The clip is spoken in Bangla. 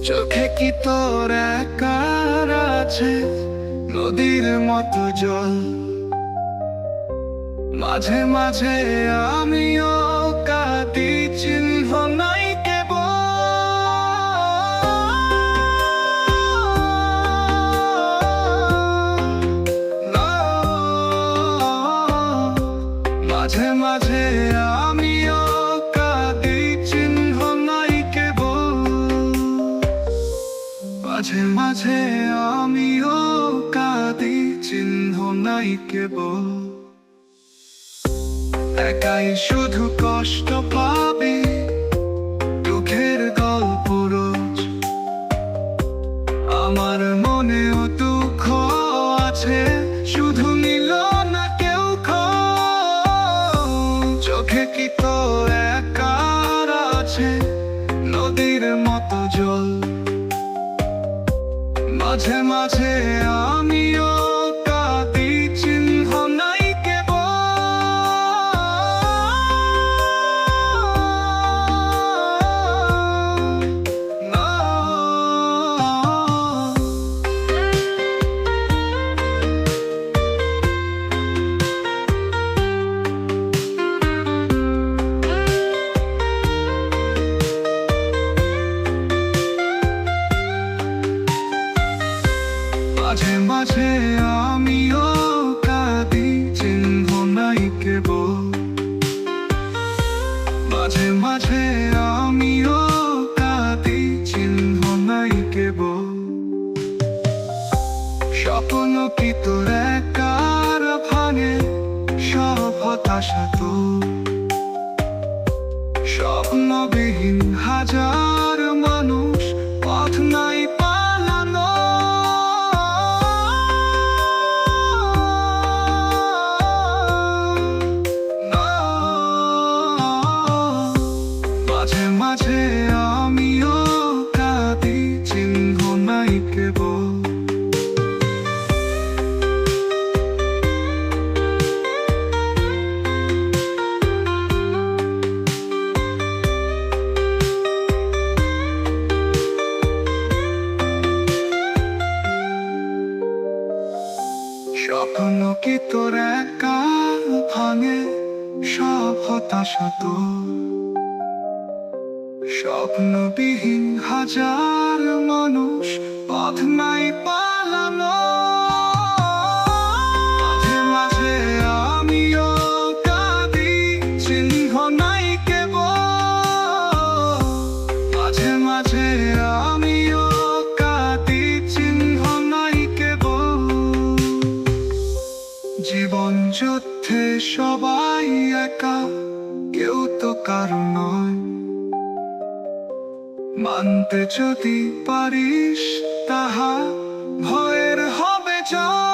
চোখে কি তোর একার আছে নদীর মতো জল? মাঝে মাঝে আমিও কাঁদি, চিহ্ন নাই কেবল। মাঝে মাঝে আমিও কাঁদি, চিহ্ন নাই কেবল। মাঝে মাঝে আমিও কাঁদি, চিহ্ন নাই কেবল। একাই শুধু কষ্ট পাবে, দুঃখের গল্প রোজ। আমার মনেও দুঃখ আছে, শুধু নিল না কেউ খোঁজ। চোখে কি তো একার আছে নদীর মতো জল? মাঝে মাঝে আমিও কাঁদি, চিহ্ন নাই কেবল। মাঝে মাঝে আমিও কাঁদি, চিহ্ন নাই কেবল। মাঝে মাঝে আমিও কাঁদি, চিহ্ন নাই কেবল। স্বপ্ন কি তোর একার ভাঙে, সব হতাশা তো। স্বপ্নবিহীন হাজার মানুষ, পথ নাই পালানো। মাঝে মাঝে আমিও কাঁদি, চিহ্ন নাই কেবল। স্বপ্ন কি তোর একা ভাঙে, সব হতাশা তো। স্বপ্নবিহীন হাজার মানুষ, পথ নাই পালানো। মাঝে মাঝে আমিও কাঁদি, চিহ্ন নাই কেবল। মাঝে মাঝে আমিও কাঁদি, চিহ্ন নাই কেবল। জীবন যুদ্ধে সবাই একা, কেউ তো কারো নয়। মানতে যদি পারিস তাহা, ভয়ের হবে জয়।